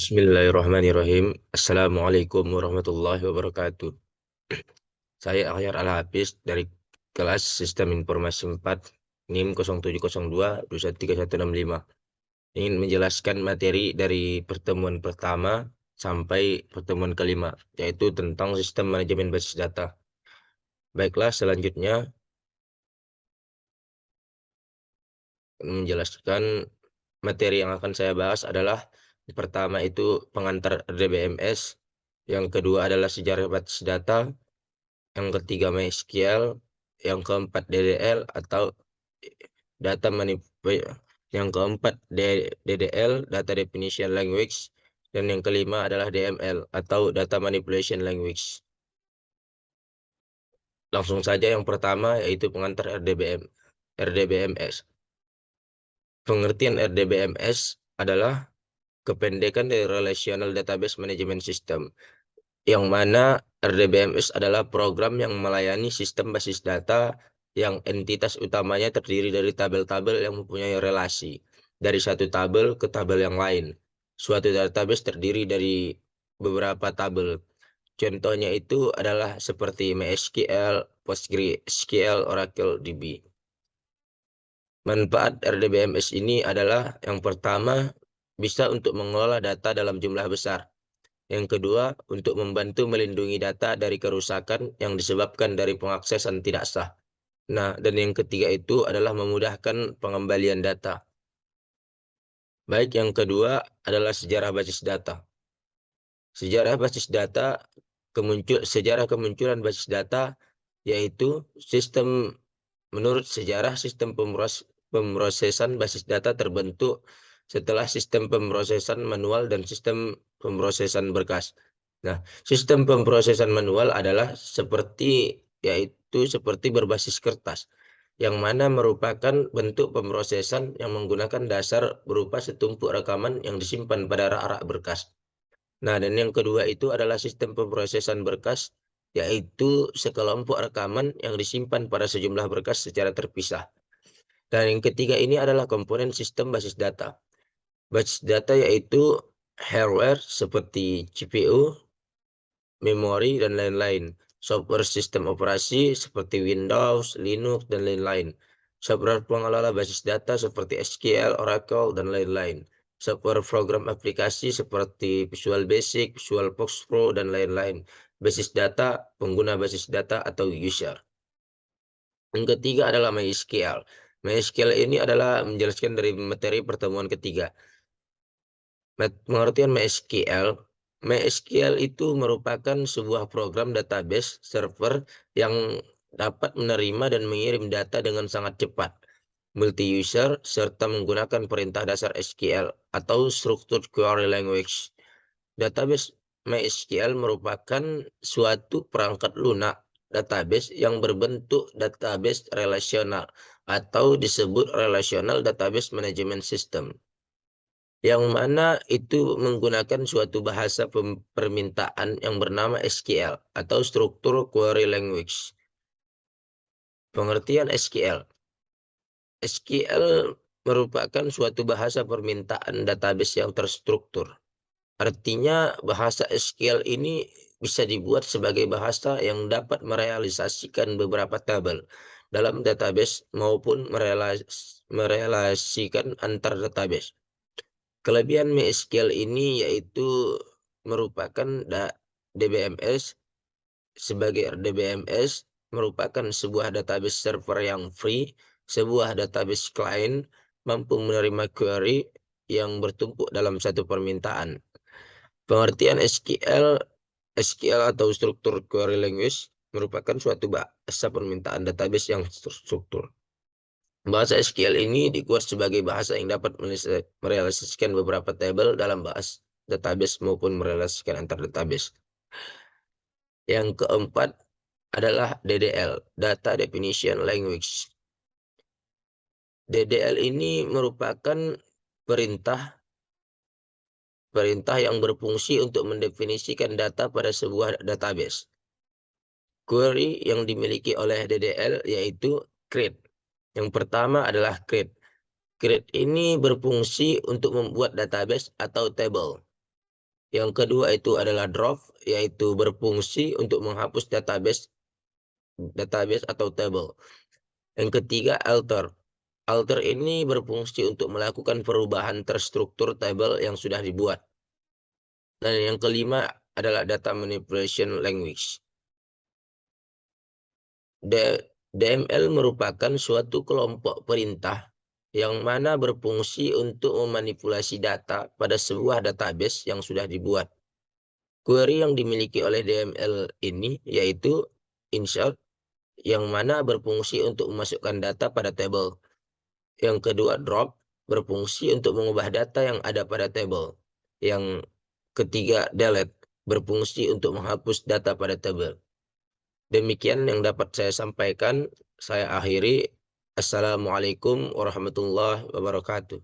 Bismillahirrahmanirrahim. Assalamualaikum warahmatullahi wabarakatuh. Saya Akhyar Al-Hafiz dari kelas Sistem Informasi 4 NIM 0702213165. Ingin menjelaskan materi dari pertemuan pertama sampai pertemuan kelima, yaitu tentang sistem manajemen basis data. Baiklah, selanjutnya menjelaskan materi yang akan saya bahas adalah pertama itu pengantar RDBMS, yang kedua adalah sejarah basis data, yang ketiga MySQL, yang keempat DDL atau data manipulation, yang keempat DDL data definition language, dan yang kelima adalah DML atau data manipulation language. Langsung saja yang pertama yaitu pengantar RDBMS. Pengertian RDBMS adalah kependekan dari Relational Database Management System, yang mana RDBMS adalah program yang melayani sistem basis data yang entitas utamanya terdiri dari tabel-tabel yang mempunyai relasi dari satu tabel ke tabel yang lain. Suatu database terdiri dari beberapa tabel. Contohnya itu adalah seperti MySQL, PostgreSQL, Oracle DB. Manfaat RDBMS ini adalah yang pertama, bisa untuk mengelola data dalam jumlah besar. Yang kedua, untuk membantu melindungi data dari kerusakan yang disebabkan dari pengaksesan tidak sah. Nah, dan yang ketiga itu adalah memudahkan pengembalian data. Baik, yang kedua adalah sejarah basis data. Sejarah basis data, sejarah kemunculan basis data, yaitu menurut sejarah sistem pemrosesan basis data terbentuk setelah sistem pemrosesan manual dan sistem pemrosesan berkas. Nah, sistem pemrosesan manual adalah seperti berbasis kertas, yang mana merupakan bentuk pemrosesan yang menggunakan dasar berupa setumpuk rekaman yang disimpan pada rak-rak berkas. Nah, dan yang kedua itu adalah sistem pemrosesan berkas, yaitu sekelompok rekaman yang disimpan pada sejumlah berkas secara terpisah. Dan yang ketiga ini adalah komponen sistem basis data. Basis data yaitu hardware seperti CPU, memori, dan lain-lain. Software sistem operasi seperti Windows, Linux, dan lain-lain. Software pengelola basis data seperti SQL, Oracle, dan lain-lain. Software program aplikasi seperti Visual Basic, Visual Box Pro, dan lain-lain. Basis data, pengguna basis data atau user. Yang ketiga adalah MySQL. MySQL ini adalah menjelaskan dari materi pertemuan ketiga. Pengertian MySQL itu merupakan sebuah program database server yang dapat menerima dan mengirim data dengan sangat cepat, multi-user, serta menggunakan perintah dasar SQL atau Structured Query Language. Database MySQL merupakan suatu perangkat lunak database yang berbentuk database relasional atau disebut Relational Database Management System, yang mana itu menggunakan suatu bahasa permintaan yang bernama SQL atau Structured Query Language. Pengertian SQL. SQL merupakan suatu bahasa permintaan database yang terstruktur. Artinya bahasa SQL ini bisa dibuat sebagai bahasa yang dapat merealisasikan beberapa tabel dalam database maupun merelasikan antar database. Kelebihan MySQL ini yaitu merupakan DBMS sebagai DBMS merupakan sebuah database server yang free, sebuah database client mampu menerima query yang bertumpuk dalam satu permintaan. Pengertian SQL atau Structured Query Language merupakan suatu bahasa permintaan database yang terstruktur. Bahasa SQL ini dikuat sebagai bahasa yang dapat merealisasikan beberapa tabel dalam bahasa database maupun merealisasikan antar database. Yang keempat adalah DDL, Data Definition Language. DDL ini merupakan perintah yang berfungsi untuk mendefinisikan data pada sebuah database. Query yang dimiliki oleh DDL yaitu create. Yang pertama adalah create. Create ini berfungsi untuk membuat database atau table. Yang kedua itu adalah drop, yaitu berfungsi untuk menghapus database database atau table. Yang ketiga alter. Alter ini berfungsi untuk melakukan perubahan terstruktur tabel yang sudah dibuat. Dan yang kelima adalah data manipulation language. DML merupakan suatu kelompok perintah yang mana berfungsi untuk memanipulasi data pada sebuah database yang sudah dibuat. Query yang dimiliki oleh DML ini yaitu insert, yang mana berfungsi untuk memasukkan data pada tabel. Yang kedua drop, berfungsi untuk mengubah data yang ada pada tabel. Yang ketiga delete, berfungsi untuk menghapus data pada tabel. Demikian yang dapat saya sampaikan. Saya akhiri. Assalamualaikum warahmatullahi wabarakatuh.